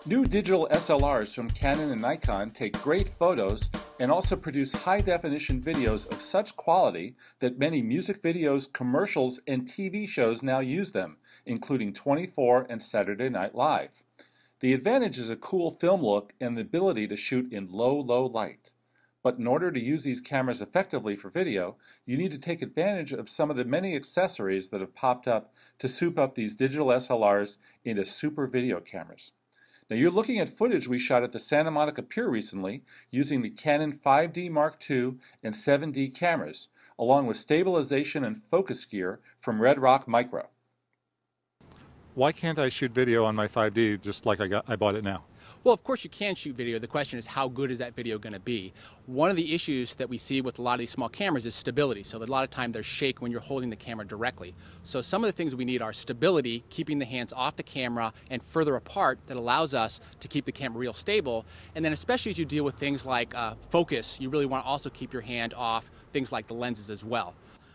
New digital SLRs from Canon and Nikon take great photos and also produce high-definition videos of such quality that many music videos, commercials, and TV shows now use them, including 24 and Saturday Night Live. The advantage is a cool film look and the ability to shoot in low light. But in order to use these cameras effectively for video, you need to take advantage of some of the many accessories that have popped up to soup up these digital SLRs into super video cameras. Now you're looking at footage we shot at the Santa Monica Pier recently using the Canon 5D Mark II and 7D cameras, along with stabilization and focus gear from Redrock Micro. Why can't I shoot video on my 5D just like I bought it now? Well, of course you can shoot video. The question is, how good is that video going to be? One of the issues that we see with a lot of these small cameras is stability. So a lot of time there's shake when you're holding the camera directly. So some of the things we need are stability, keeping the hands off the camera and further apart, that allows us to keep the camera real stable. And then especially as you deal with things like focus, you really want to also keep your hand off things like the lenses as well.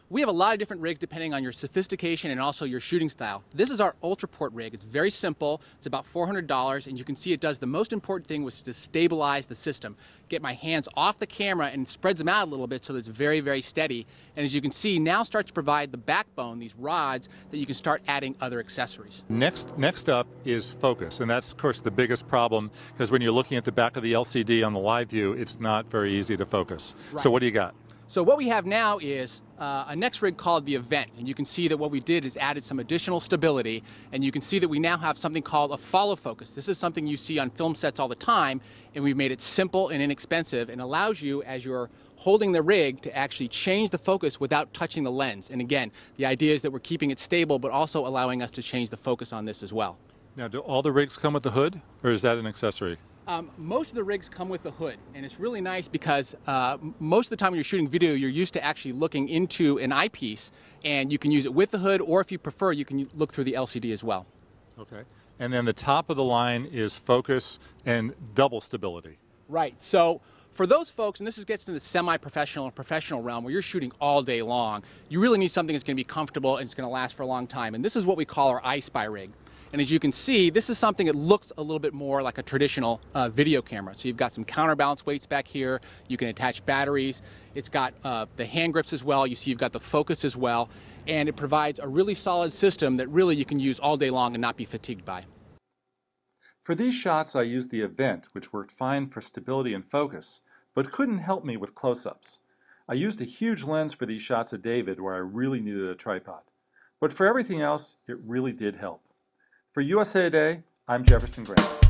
We have a lot of different rigs depending on your sophistication and also your shooting style. This is our Ultraport rig. It's very simple. It's about $400, and you can see it does the most important thing, was to stabilize the system. Get my hands off the camera and spreads them out a little bit so that it's very steady. And as you can see, now starts to provide the backbone, these rods, that you can start adding other accessories. Next up is focus, and that's of course the biggest problem, because when you're looking at the back of the LCD on the live view, it's not very easy to focus. Right. So what do you got? So what we have now is a next rig called the Event, and you can see that what we did is added some additional stability, and you can see that we now have something called a follow focus. This is something you see on film sets all the time, and we've made it simple and inexpensive, and allows you, as you're holding the rig, to actually change the focus without touching the lens. And again, the idea is that we're keeping it stable, but also allowing us to change the focus on this as well. Now, do all the rigs come with the hood, or is that an accessory? Most of the rigs come with the hood, and it's really nice because most of the time when you're shooting video, you're used to actually looking into an eyepiece, and you can use it with the hood, or if you prefer, you can look through the LCD as well. Okay. And then the top of the line is focus and double stability. Right. So for those folks, and this gets into the semi-professional and professional realm where you're shooting all day long, you really need something that's going to be comfortable and it's going to last for a long time. And this is what we call our iSpy rig. And as you can see, this is something that looks a little bit more like a traditional video camera. So you've got some counterbalance weights back here. You can attach batteries. It's got the hand grips as well. You see you've got the focus as well. And it provides a really solid system that really you can use all day long and not be fatigued by. For these shots I used the Event, which worked fine for stability and focus, but couldn't help me with close-ups. I used a huge lens for these shots of David where I really needed a tripod. But for everything else, it really did help. For USA Today, I'm Jefferson Graham.